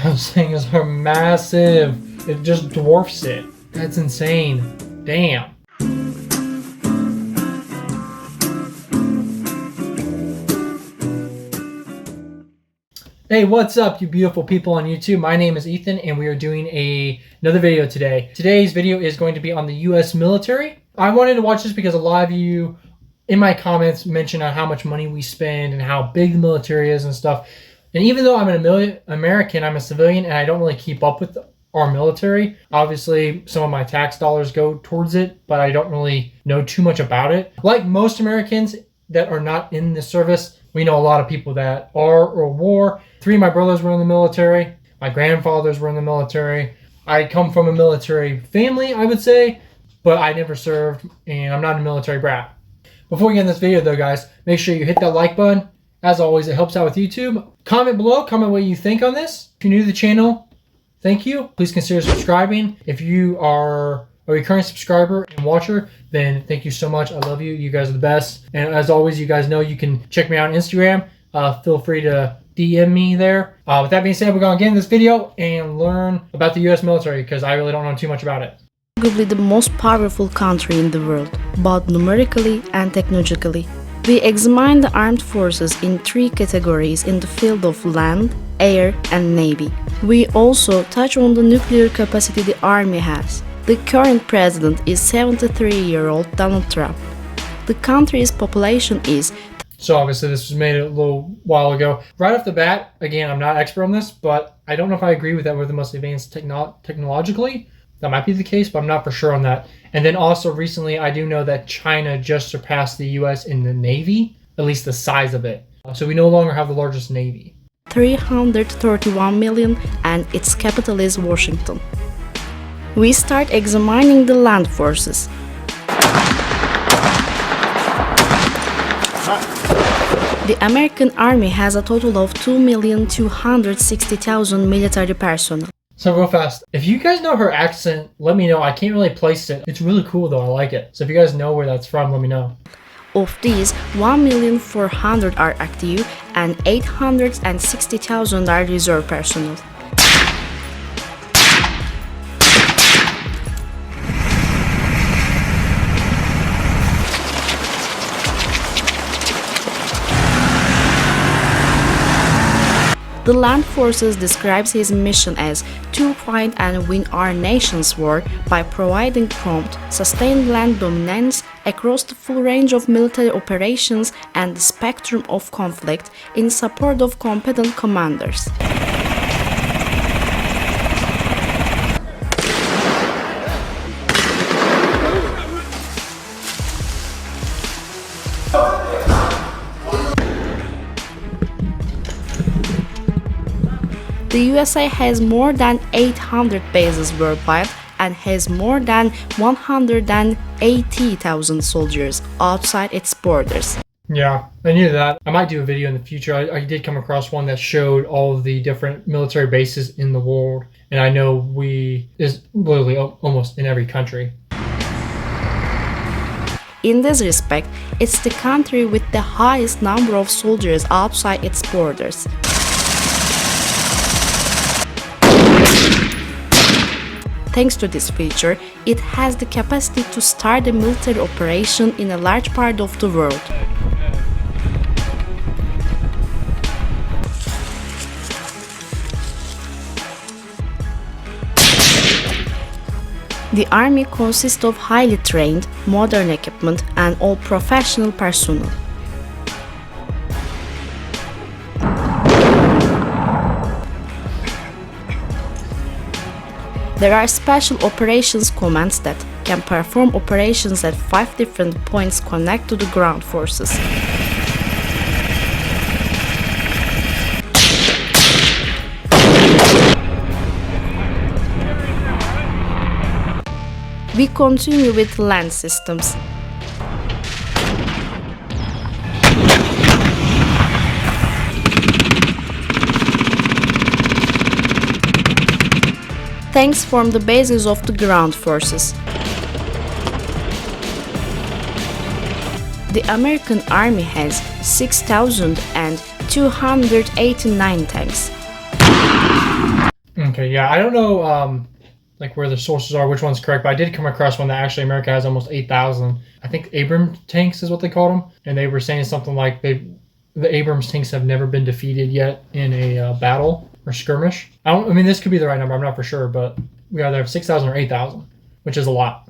Those things are massive. It just dwarfs it. That's insane. Damn. Hey, what's up, you beautiful people on YouTube? My name is Ethan, and we are doing another video today. Today's video is going to be on the U.S. military. I wanted to watch this because a lot of you in my comments mentioned on how much money we spend and how big the military is and stuff. And even though I'm an American, I'm a civilian, and I don't really keep up with our military. Obviously, some of my tax dollars go towards it, but I don't really know too much about it. Like most Americans that are not in the service, we know a lot of people that are or were. 3 of my brothers were in the military. My grandfathers were in the military. I come from a military family, I would say, but I never served, and I'm not a military brat. Before we get in this video though, guys, make sure you hit that like button. As always, it helps out with YouTube. Comment below, comment what you think on this. If you're new to the channel, thank you. Please consider subscribing. If you are a recurring subscriber and watcher, then thank you so much. I love you. You guys are the best. And as always, you guys know you can check me out on Instagram. Feel free to DM me there. With that being said, we're going to get in this video and learn about the U.S. military because I really don't know too much about it. Arguably the most powerful country in the world, both numerically and technologically. We examine the armed forces in 3 categories in the field of land, air, and navy. We also touch on the nuclear capacity the army has. The current president is 73-year-old Donald Trump. The country's population is... So obviously this was made a little while ago. Right off the bat, again, I'm not expert on this, but I don't know if I agree with that we're the most advanced technologically. That might be the case, but I'm not for sure on that. And then also recently, I do know that China just surpassed the U.S. in the Navy, at least the size of it. So we no longer have the largest Navy. 331 million, and its capital is Washington. We start examining the land forces. The American Army has a total of 2,260,000 military personnel. So real fast, if you guys know her accent, let me know. I can't really place it. It's really cool though, I like it. So if you guys know where that's from, let me know. Of these, 1,400,000 are active and 860,000 are reserve personnel. The Land Forces describes his mission as to fight and win our nation's war by providing prompt, sustained land dominance across the full range of military operations and the spectrum of conflict in support of competent commanders. The USA has more than 800 bases worldwide and has more than 180,000 soldiers outside its borders. Yeah, I knew that. I might do a video in the future. I did come across one that showed all of the different military bases in the world, and I know is literally almost in every country. In this respect, it's the country with the highest number of soldiers outside its borders. Thanks to this feature, it has the capacity to start a military operation in a large part of the world. The army consists of highly trained, modern equipment and all professional personnel. There are special operations commands that can perform operations at 5 different points connected to the ground forces. We continue with land systems. Tanks form the basis of the ground forces. The American Army has 6,289 tanks. Okay, yeah, I don't know like where the sources are, which one's correct, but I did come across one that actually America has almost 8,000. I think Abrams tanks is what they called them, and they were saying something like the Abrams tanks have never been defeated yet in a battle or skirmish. I mean, this could be the right number. I'm not for sure, but we either have 6,000 or 8,000, which is a lot.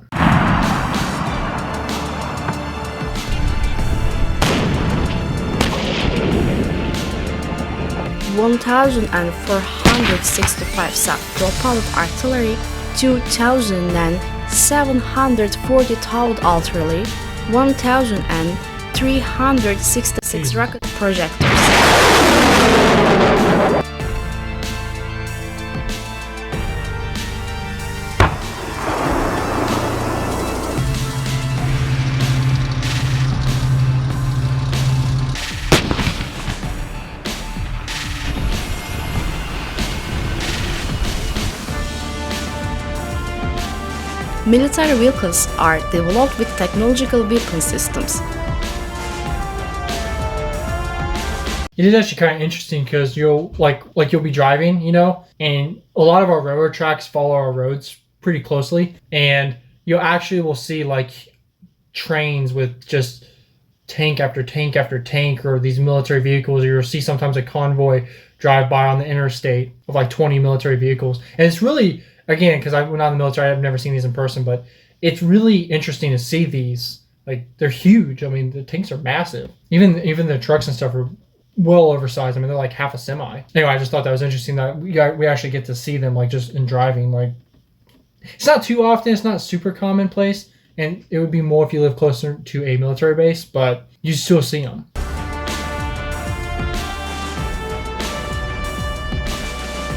(1,465 self-propelled artillery, 2,740 towed artillery, 1,366 rocket projectors. Military vehicles are developed with technological weapon systems. It is actually kind of interesting because you'll you'll be driving, you know, and a lot of our railroad tracks follow our roads pretty closely, and you actually will see like trains with just tank after tank after tank, or these military vehicles. You'll see sometimes a convoy drive by on the interstate of like 20 military vehicles, and it's really, again, because I went out in the military, I've never seen these in person, but it's really interesting to see these. Like, they're huge. I mean, the tanks are massive. Even the trucks and stuff are well oversized. I mean, they're like half a semi. Anyway, I just thought that was interesting that we actually get to see them like just in driving. Like, it's not too often. It's not super commonplace, and it would be more if you live closer to a military base, but you still see them.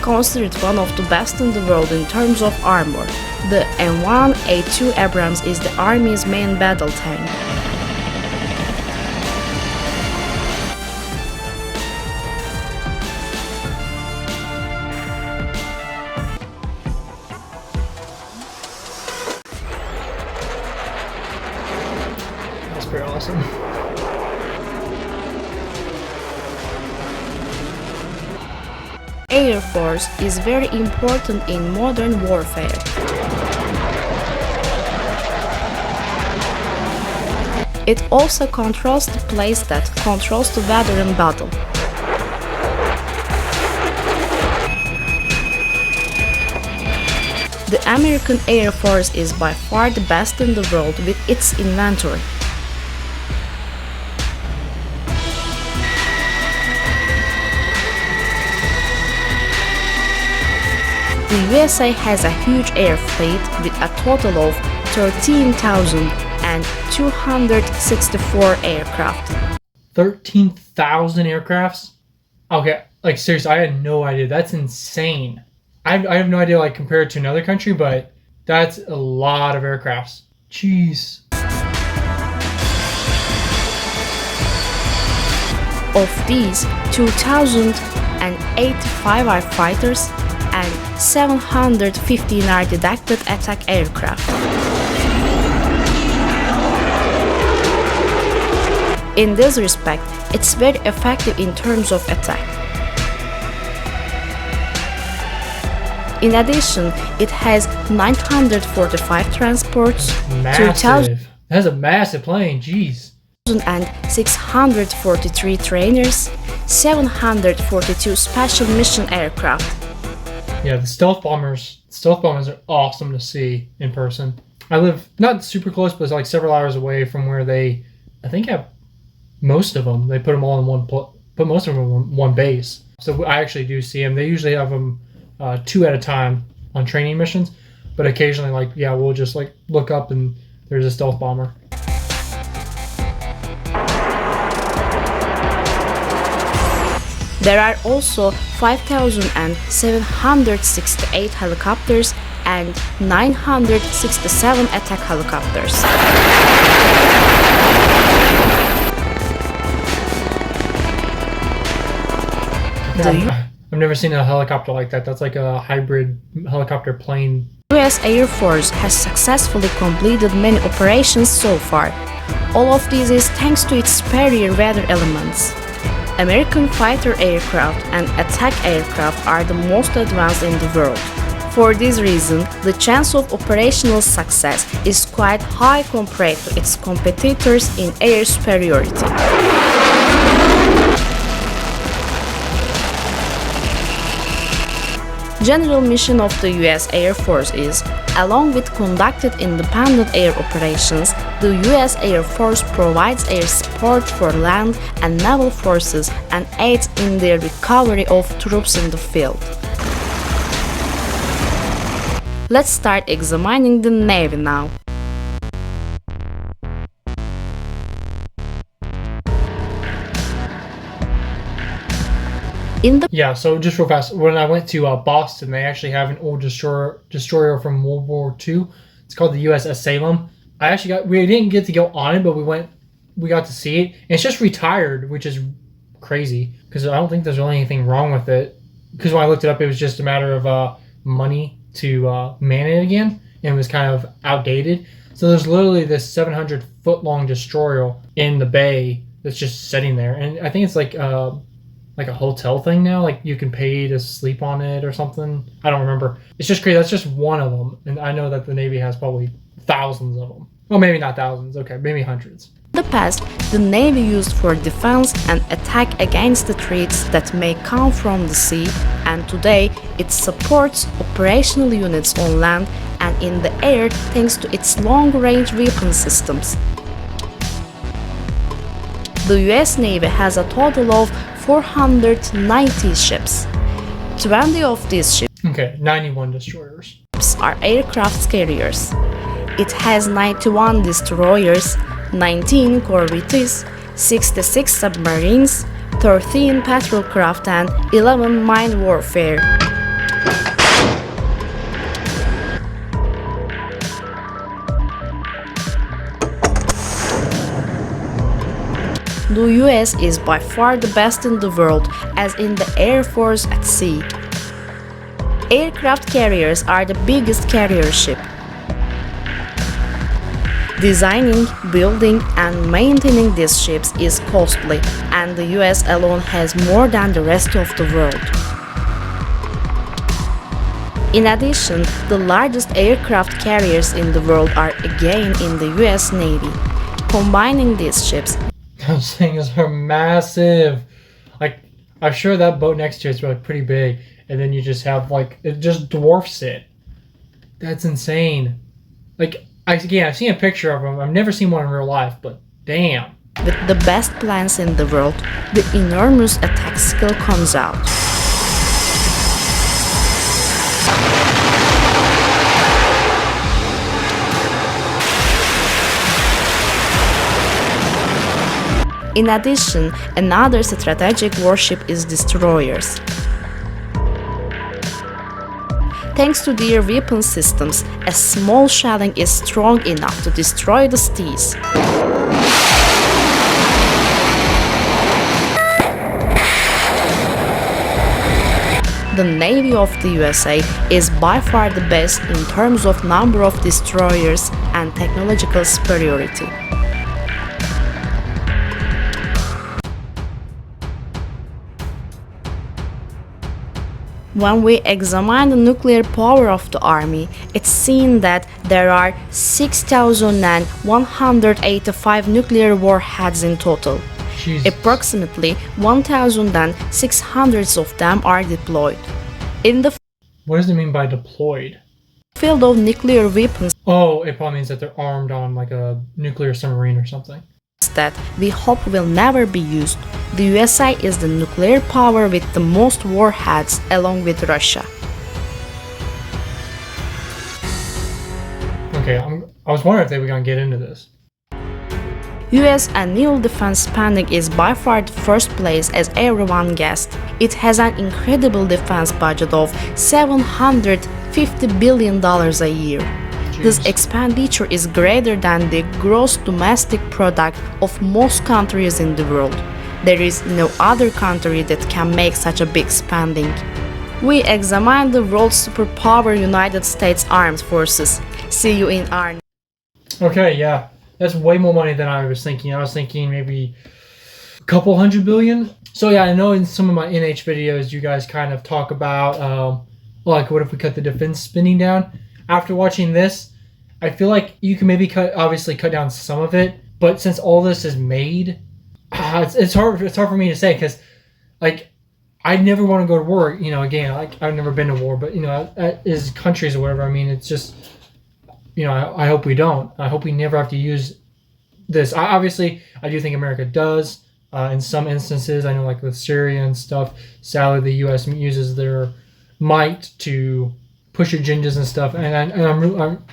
Considered one of the best in the world in terms of armor, the M1A2 Abrams is the Army's main battle tank. That's pretty awesome. Air Force is very important in modern warfare. It also controls the place that controls the weather in battle. The American Air Force is by far the best in the world with its inventory. The USA has a huge air fleet with a total of 13,264 aircraft. 13,000 aircrafts? Okay, like seriously, I had no idea. That's insane. I have no idea, like, compared to another country, but that's a lot of aircrafts. Jeez. Of these, 2,085 are fighters and 715 are dedicated attack aircraft. In this respect, it's very effective in terms of attack. In addition, it has 945 transports, Massive. That's a massive plane, jeez. 2,643 trainers, 742 special mission aircraft. Yeah, the stealth bombers are awesome to see in person. I live not super close, but it's like several hours away from where they, I think, have most of them. They put them all in put most of them in one base. So I actually do see them. They usually have them 2 at a time on training missions, but occasionally, like, yeah, we'll just like look up and there's a stealth bomber. There are also 5,768 helicopters and 967 attack helicopters. I've never seen a helicopter like that. That's like a hybrid helicopter plane. US Air Force has successfully completed many operations so far. All of this is thanks to its superior weather elements. American fighter aircraft and attack aircraft are the most advanced in the world. For this reason, the chance of operational success is quite high compared to its competitors in air superiority. General mission of the US Air Force is, along with conducted independent air operations, the US Air Force provides air support for land and naval forces and aids in their recovery of troops in the field. Let's start examining the Navy now. Yeah, so just real fast, when I went to Boston, they actually have an old destroyer from World War II. It's called the USS Salem. We didn't get to go on it, but we got to see it. And it's just retired, which is crazy because I don't think there's really anything wrong with it. Because when I looked it up, it was just a matter of money to man it again, and it was kind of outdated. So there's literally this 700-foot long destroyer in the bay that's just sitting there, and I think it's like a hotel thing now. Like you can pay to sleep on it or something. I don't remember. It's just crazy. That's just one of them, and I know that the Navy has probably thousands of them. Well, maybe not thousands. Okay, maybe hundreds. In the past, the Navy used for defense and attack against the threats that may come from the sea, and today it supports operational units on land and in the air thanks to its long-range weapon systems. The US Navy has a total of 490 ships. 20 of these ships Okay, 91 destroyers. are aircraft carriers. It has 91 destroyers, 19 corvettes, 66 submarines, 13 patrol craft and 11 mine warfare. The US is by far the best in the world, as in the Air Force at sea. Aircraft carriers are the biggest carrier ship. Designing, building, and maintaining these ships is costly, and the US alone has more than the rest of the world. In addition, the largest aircraft carriers in the world are again in the US Navy. Combining these ships, Those things are massive. Like, I'm sure that boat next to it's like pretty big, and then you just have like it just dwarfs it. That's insane. Like, I've seen a picture of them. I've never seen one in real life, but damn. with the best plans in the world, the enormous attack skill comes out. In addition, another strategic warship is destroyers. Thanks to their weapon systems, a small shelling is strong enough to destroy the seas. The Navy of the USA is by far the best in terms of number of destroyers and technological superiority. When we examine the nuclear power of the army, it's seen that there are 6,185 nuclear warheads in total. Jesus. Approximately 1,600 of them are deployed. In the What does it mean by deployed? field of nuclear weapons Oh, it probably means that they're armed on like a nuclear submarine or something. that we hope will never be used, the USA is the nuclear power with the most warheads along with Russia. Okay, I was wondering if they were gonna get into this. US annual defense spending is by far the first place, as everyone guessed. It has an incredible defense budget of $750 billion a year. This expenditure is greater than the gross domestic product of most countries in the world. There is no other country that can make such a big spending. We examine the world's superpower United States Armed Forces. See you in our Okay, yeah. That's way more money than I was thinking. I was thinking maybe couple hundred billion. So yeah, I know in some of my NH videos, you guys kind of talk about like what if we cut the defense spending down. After watching this, I feel like you can maybe obviously cut down some of it, but since all this is made, it's hard for me to say, because like I never want to go to war. You know, again, like I've never been to war, but you know, as countries or whatever, I mean, it's just, you know, I hope we don't. I hope we never have to use this. Obviously, I do think America does. In some instances, I know like with Syria and stuff, sadly the U.S. uses their might to push agendas and stuff, and I'm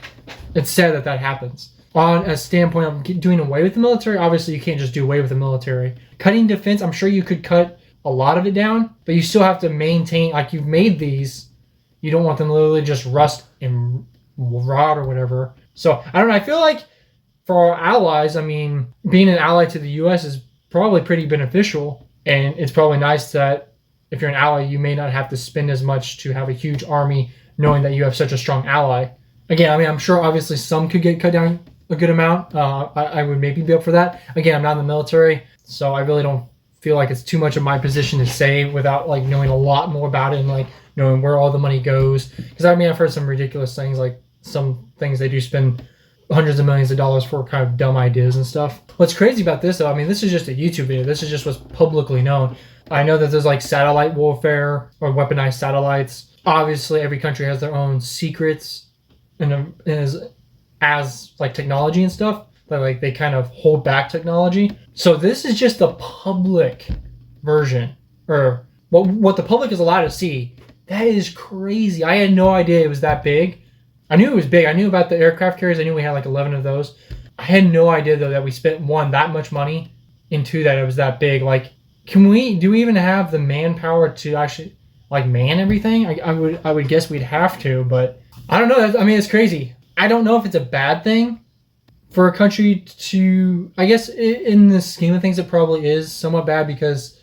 it's sad that happens. On a standpoint of doing away with the military, obviously you can't just do away with the military. Cutting defense, I'm sure you could cut a lot of it down, but you still have to maintain, like you've made these, you don't want them to literally just rust and rot or whatever. So I don't know, I feel like for our allies, I mean, being an ally to the U.S. is probably pretty beneficial, and it's probably nice that if you're an ally, you may not have to spend as much to have a huge army, knowing that you have such a strong ally. Again, I mean, I'm sure obviously some could get cut down a good amount. I would maybe be up for that. Again, I'm not in the military, so I really don't feel like it's too much of my position to say without like knowing a lot more about it and like knowing where all the money goes. Because I mean, I've heard some ridiculous things, like some things they do spend hundreds of millions of dollars for kind of dumb ideas and stuff. What's crazy about this though, I mean, this is just a YouTube video. This is just what's publicly known. I know that there's like satellite warfare or weaponized satellites. Obviously, every country has their own secrets and as like technology and stuff, that like they kind of hold back technology. So this is just the public version, or what the public is allowed to see. That is crazy. I had no idea it was that big. I knew it was big. I knew about the aircraft carriers. I knew we had like 11 of those. I had no idea though that we spent one, that much money, and two, that it was that big. Like, do we even have the manpower to actually like man everything? I would guess we'd have to, but I don't know. I mean, it's crazy. I don't know if it's a bad thing for a country to, I guess in the scheme of things, it probably is somewhat bad, because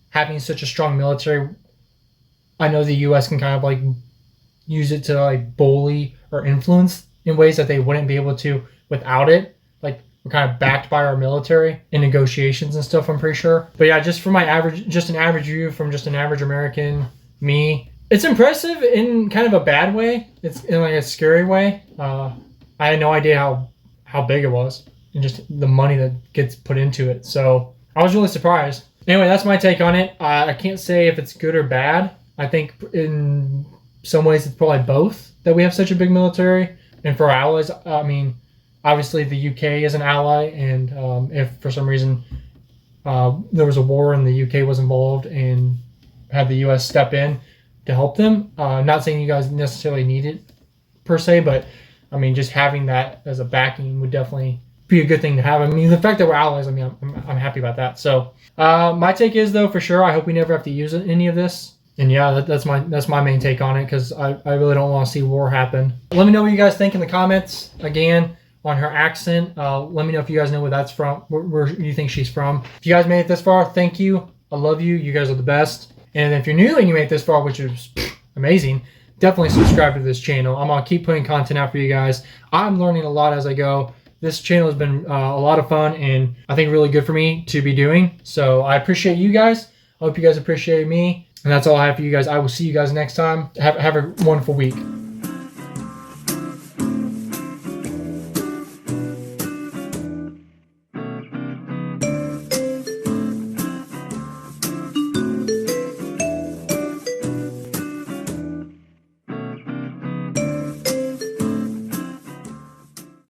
having such a strong military, I know the U.S. can kind of like use it to like bully or influence in ways that they wouldn't be able to without it. Like, we're kind of backed by our military in negotiations and stuff, I'm pretty sure. But yeah, just for my average, just an average view from just an average American, me, it's impressive in kind of a bad way. It's in like a scary way. I had no idea how big it was, and just the money that gets put into it. So I was really surprised. Anyway, that's my take on it. I can't say if it's good or bad. I think in some ways it's probably both, that we have such a big military. And for our allies, I mean, obviously the UK is an ally, and if for some reason there was a war and the UK was involved and had the US step in to help them, not saying you guys necessarily need it per se, but I mean, just having that as a backing would definitely be a good thing to have. I mean, the fact that we're allies, I mean, I'm happy about that. So my take is, though, for sure, I hope we never have to use any of this. And yeah, that's my main take on it, because I really don't want to see war happen. Let me know what you guys think in the comments. Again, on her accent, let me know if you guys know where that's from, where you think she's from. If you guys made it this far, thank you. I love you. You guys are the best. And if you're new and you made it this far, which is amazing, definitely subscribe to this channel. I'm going to keep putting content out for you guys. I'm learning a lot as I go. This channel has been a lot of fun, and I think really good for me to be doing. So I appreciate you guys. I hope you guys appreciate me. And that's all I have for you guys. I will see you guys next time. Have a wonderful week.